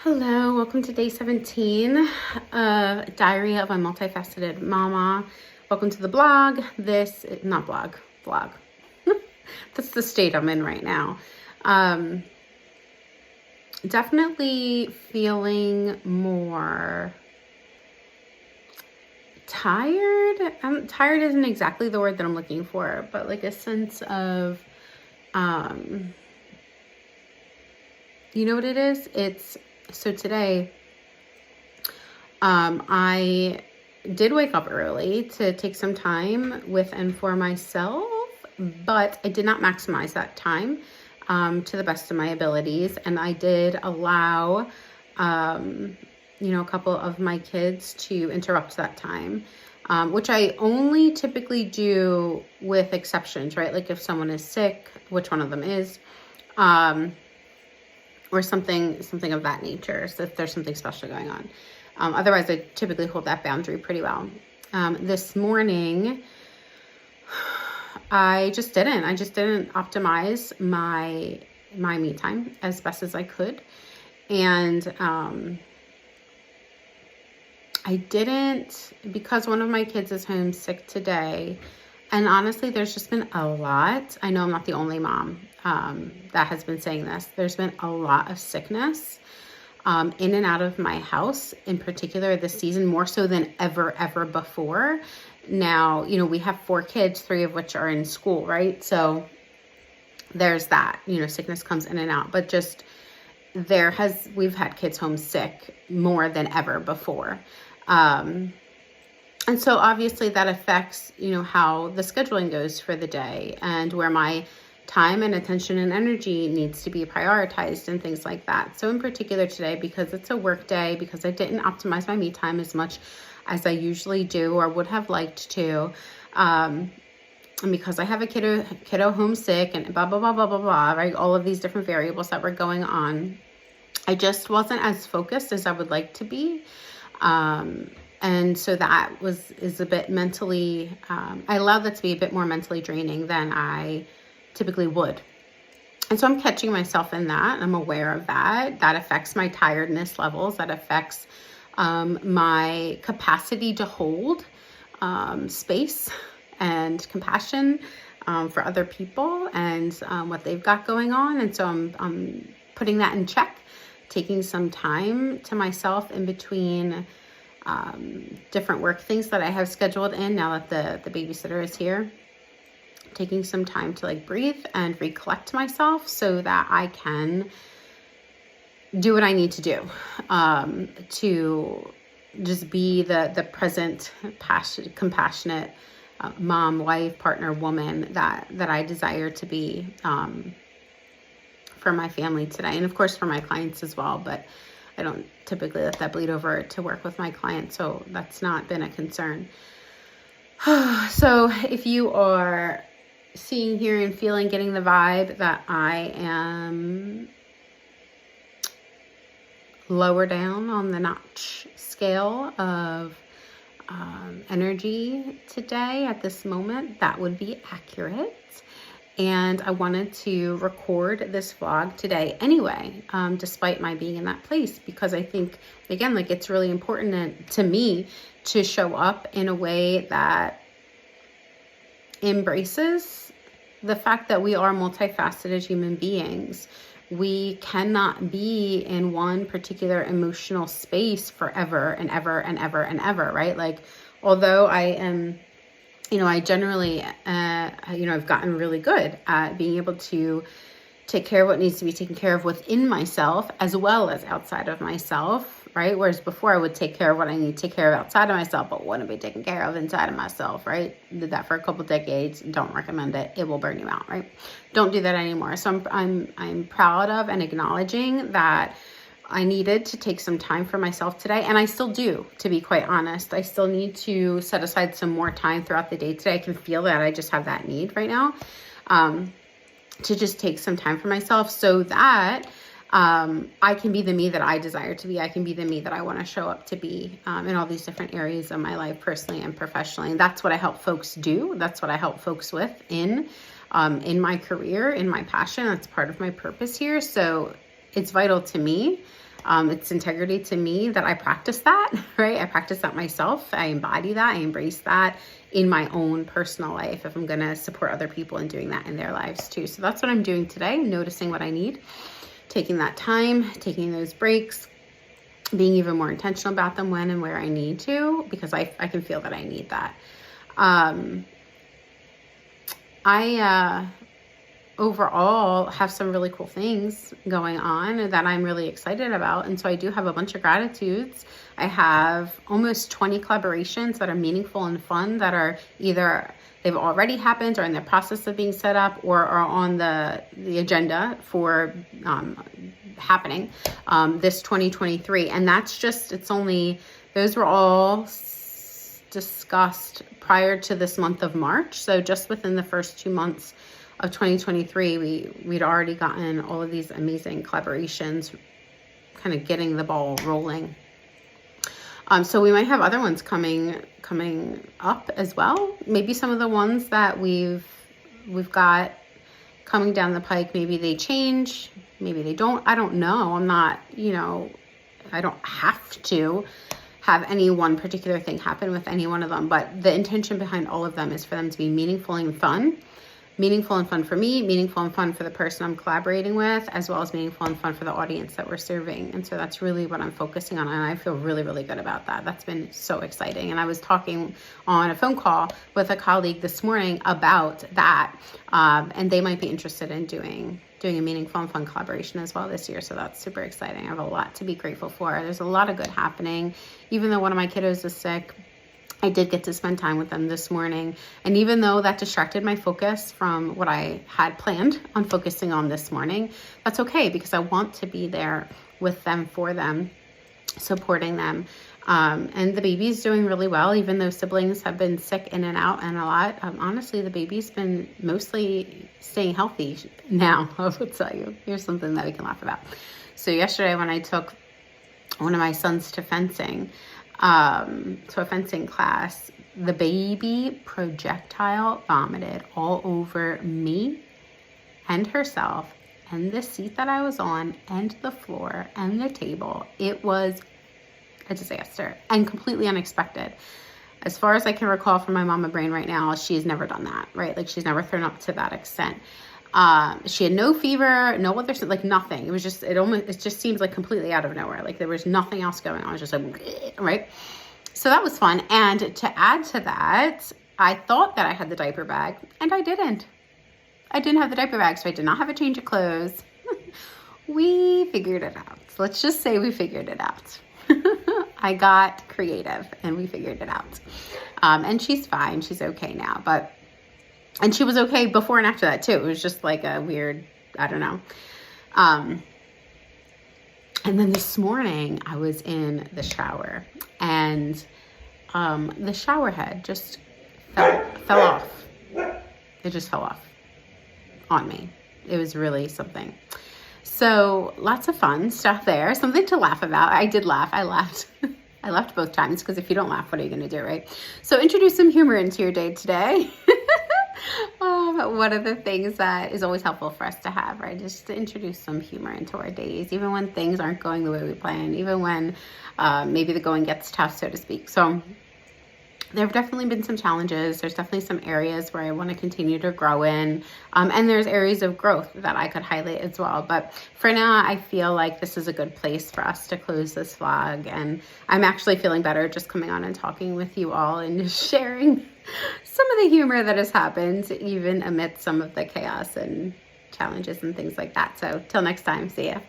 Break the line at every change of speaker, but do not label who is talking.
Hello, welcome to day 17, Diary of a Multifaceted Mama. Welcome to the blog. Vlog. That's the state I'm in right now. Definitely feeling more tired. Tired isn't exactly the word that I'm looking for, but like a sense of, you know what it is? So today, I did wake up early to take some time with and for myself, but I did not maximize that time to the best of my abilities. And I did allow, a couple of my kids to interrupt that time, which I only typically do with exceptions, right? Like if someone is sick, which one of them is, or something of that nature, so if there's something special going on. Otherwise, I typically hold that boundary pretty well. This morning, I just didn't optimize my me time as best as I could. And I didn't, because one of my kids is home sick today. And honestly, there's just been a lot. I know I'm not the only mom that has been saying this. There's been a lot of sickness in and out of my house, in particular this season, more so than ever before. Now, we have 4 kids, 3 of which are in school, right? So there's that, sickness comes in and out, but just we've had kids home sick more than ever before. And so obviously that affects, how the scheduling goes for the day and where my time and attention and energy needs to be prioritized and things like that. So in particular today, because it's a work day, because I didn't optimize my me time as much as I usually do or would have liked to, and because I have a kiddo homesick and blah, blah, blah, blah, blah, blah, right? All of these different variables that were going on. I just wasn't as focused as I would like to be. And so that is a bit mentally, I allowed that to be a bit more mentally draining than I typically would. And so I'm catching myself in that. I'm aware of that. That affects my tiredness levels. That affects my capacity to hold space and compassion for other people and what they've got going on. And so I'm putting that in check, taking some time to myself in between different work things that I have scheduled in now that the babysitter is here. Taking some time to breathe and recollect myself so that I can do what I need to do to just be the present, compassionate mom, wife, partner, woman that I desire to be for my family today, and of course for my clients as well. But I don't typically let that bleed over to work with my clients, so that's not been a concern. So if you are seeing, hearing, feeling, getting the vibe that I am lower down on the notch scale of energy today at this moment, that would be accurate. And I wanted to record this vlog today anyway, despite my being in that place, because I think, again, it's really important to me to show up in a way that embraces the fact that we are multifaceted human beings. We cannot be in one particular emotional space forever and ever and ever and ever, right? Although I am, I generally, I've gotten really good at being able to take care of what needs to be taken care of within myself as well as outside of myself, right? Whereas before I would take care of what I need to take care of outside of myself, but wouldn't be taken care of inside of myself, right? Did that for a couple decades. Don't recommend it. It will burn you out, right? Don't do that anymore. So I'm proud of and acknowledging that I needed to take some time for myself today, and I still do, to be quite honest. I still need to set aside some more time throughout the day today. I can feel that I just have that need right now to just take some time for myself so that I can be the me that I desire to be. I can be the me that I want to show up to be in all these different areas of my life, personally and professionally. And that's what I help folks do. That's what I help folks with in my career, in my passion. That's part of my purpose here. So it's vital to me It's integrity to me that I practice that, right? I practice that myself. I embody that. I embrace that in my own personal life if I'm going to support other people and doing that in their lives too. So that's what I'm doing today, noticing what I need, taking that time, taking those breaks, being even more intentional about them when and where I need to, because I can feel that I need that. I overall have some really cool things going on that I'm really excited about. And so I do have a bunch of gratitudes. I have almost 20 collaborations that are meaningful and fun that are either they've already happened or in the process of being set up or are on the agenda for happening this 2023. And that's just, those were all discussed prior to this month of March. So just within the first 2 months of 2023, we'd already gotten all of these amazing collaborations, kind of getting the ball rolling. So we might have other ones coming up as well. Maybe some of the ones that we've got coming down the pike, maybe they change, maybe they don't. I don't know. I'm not, I don't have to have any one particular thing happen with any one of them, but the intention behind all of them is for them to be meaningful and fun for me, meaningful and fun for the person I'm collaborating with, as well as meaningful and fun for the audience that we're serving. And so that's really what I'm focusing on. And I feel really, really good about that. That's been so exciting. And I was talking on a phone call with a colleague this morning about that. And they might be interested in doing a meaningful and fun collaboration as well this year. So that's super exciting. I have a lot to be grateful for. There's a lot of good happening. Even though one of my kiddos is sick, I did get to spend time with them this morning. And even though that distracted my focus from what I had planned on focusing on this morning, that's okay because I want to be there with them, for them, supporting them. And the baby's doing really well, even though siblings have been sick in and out and a lot. Honestly, the baby's been mostly staying healthy now, I will tell you. Here's something that we can laugh about. So yesterday when I took one of my sons to fencing, to a fencing class, the baby projectile vomited all over me and herself and the seat that I was on and the floor and the table. It was a disaster and completely unexpected. As far as I can recall from my mama brain right now, she's never done that, right? Like she's never thrown up to that extent. She had no fever, no other, like nothing. It was just, it just seems like completely out of nowhere. Like there was nothing else going on. It was just like, right? So that was fun. And to add to that, I thought that I had the diaper bag and I didn't. I didn't have the diaper bag, so I did not have a change of clothes. We figured it out. So let's just say we figured it out. I got creative and we figured it out. And she's fine. She's okay now, and she was okay before and after that too. It was just like a weird, I don't know. And then this morning I was in the shower and the shower head just fell off. It just fell off on me. It was really something. So lots of fun stuff there. Something to laugh about. I did laugh. I laughed. I laughed both times because if you don't laugh, what are you going to do, right? So introduce some humor into your day today. One of the things that is always helpful for us to have, right? Just to introduce some humor into our days, even when things aren't going the way we plan, even when maybe the going gets tough, so to speak. So there have definitely been some challenges. There's definitely some areas where I want to continue to grow in. And there's areas of growth that I could highlight as well. But for now, I feel like this is a good place for us to close this vlog. And I'm actually feeling better just coming on and talking with you all and just sharing some of the humor that has happened, even amidst some of the chaos and challenges and things like that. So till next time, see ya.